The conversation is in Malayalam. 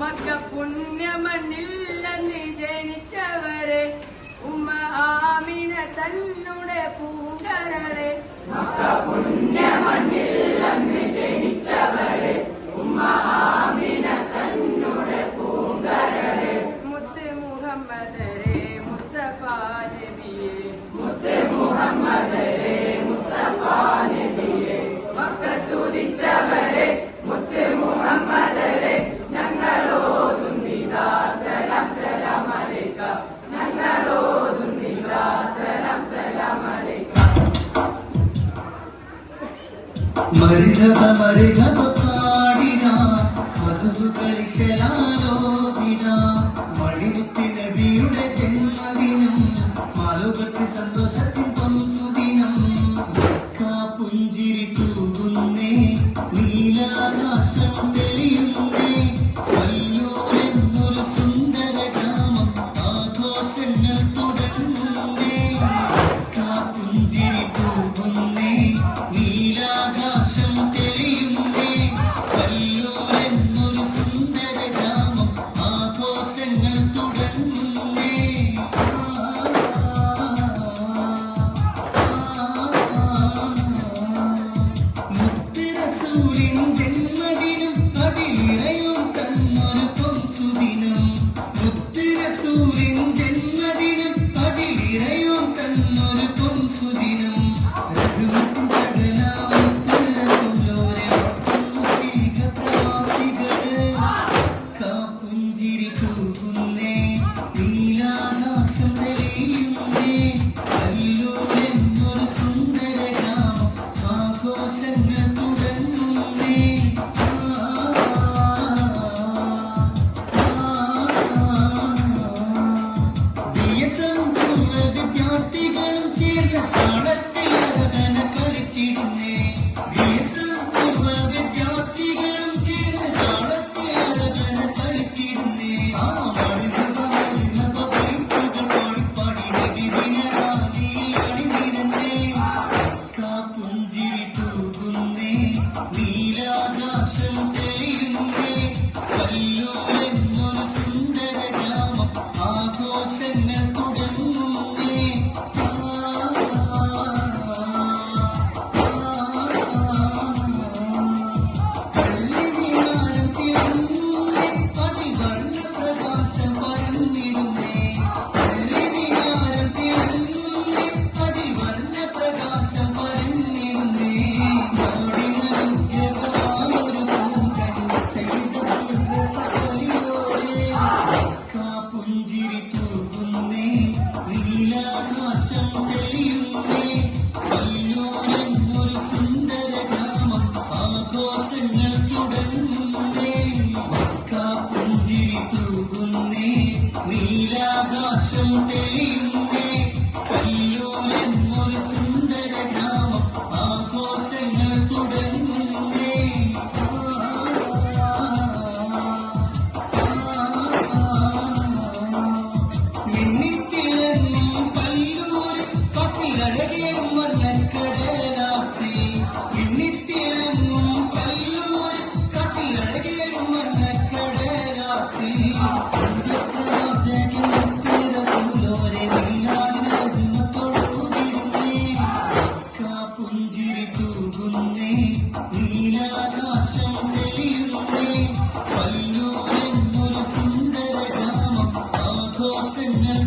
മക്ക പുണ്യമണ്ണിൽ അന്ന് ജനിച്ചവരെ ഉമ്മ ആമിന തന്നുടെ പൂങ്കരളെ. മക്ക പുണ്യമണ്ണിൽ അന്ന് ജനിച്ചവരെ ഉമ്മ ആമിന തന്നുടെ പൂങ്കരളെ. മുത്ത് മുഹമ്മദരെ മുസ്തഫ നബിയെ, മുത്ത് മുഹമ്മദരെ മുസ്തഫ നബിയെ. മക്കത്തുദിച്ചവരെ മുത്ത് മുഹമ്മദരെ ഞങ്ങളോതുന്നിതാ സലാം സലാം അലൈക, ഞങ്ങളോതുന്നിതാ സലാം സലാം അലൈക. മരുതവ മരുതവ പാടിന മധു കളിശലാലോദിന മണിമുത്തി നബിയുടെ ജന്മദിനം മാലോകത്തെ സന്തോഷത്തിൻ പൊൻസുദിനം. പുഞ്ചിരി തൂകുന്നേ നീലാകാശം തെളിയുന്നേ വല്ലൂരെന്നൊരു സുന്ദര ഗ്രാമം ആഘോഷങ്ങൾ തുടങ്ങുന്നേ. പുഞ്ചിരി തൂകുന്നേ നീലാകാശം തെളിയുന്നേ വല്ലൂരെന്നൊരു സുന്ദര ഗ്രാമം ആഘോഷങ്ങൾ തുടങ്ങുന്നേ. ജന്മദിനം അതിലിറയും തന്നൊരു പൊൻസുദിനം. മുത്തുറസൂലിൻ ജന്മദിനം അതിലിറയും തന്നൊരു പൊൻസുദിനം. രഘുവത്തും സകലാമുത്തുറസൂലോരെ പ്രവാസികള് പുഞ്ചിരി തൂകുന്നേ നീലാകാശം തെളിയുന്നേ വല്ലൂരെന്നൊരു സുന്ദര ഗ്രാമം ആഘോഷങ്ങൾ തുടങ്ങുന്നേ. വിദ്യാർത്ഥികളും ചേർന്ന താളത്തിൽ അരവന കളിച്ചിടുന്നേ. പൂർവ്വ വിദ്യാർത്ഥികളും ചേർന്ന താളത്തിൽ അരവന കളിച്ചിടുന്നേ. പാടിപ്പാടി നബിദിനറാലിയിൽ അണിനിരന്നേ. പുഞ്ചിരി തൂകുന്നേ നീലാകാശം തെളിയുന്നേ വല്ലൂരെന്നൊരു സുന്ദര ഗ്രാമം ആഘോഷങ്ങൾ തുടങ്ങുന്നേ. പള്ളിവിനാരം തിളങ്ങുന്നേ അതിവർണ്ണ പ്രകാശം പരന്നിടുന്നേ. പള്ളിവിനാരം തിളങ്ങുന്നേ അതിവർണ്ണ പ്രകാശം പരന്നിടുന്നേ. പുഞ്ചിരി തൂകുന്നേ നീലാകാശം തെളിയുന്നേ വല്ലൂരെന്നൊരു സുന്ദര ഗ്രാമം ആഘോഷങ്ങൾ തുടങ്ങുന്നേ. പുഞ്ചിരി തൂകുന്നേ നീലാകാശം തെളിയുന്നേ വല്ലൂരെന്നൊരു സുന്ദര ഗ്രാമം ആഘോഷങ്ങൾ തുടങ്ങുന്നേ. മിന്നിത്തിളങ്ങും പല്ലൂര് പത്തിലഴകേറും വർണ്ണക്കടലാസി. മിന്നിത്തിളങ്ങും പല്ലൂര് പത്തിലഴകേറും വർണ്ണക്കടലാസി. പുഞ്ചിരി തൂകുന്നേ നീലാകാശം തെളിയുന്നേ വല്ലൂരെന്നൊരു സുന്ദര ഗ്രാമം ആഘോഷങ്ങൾ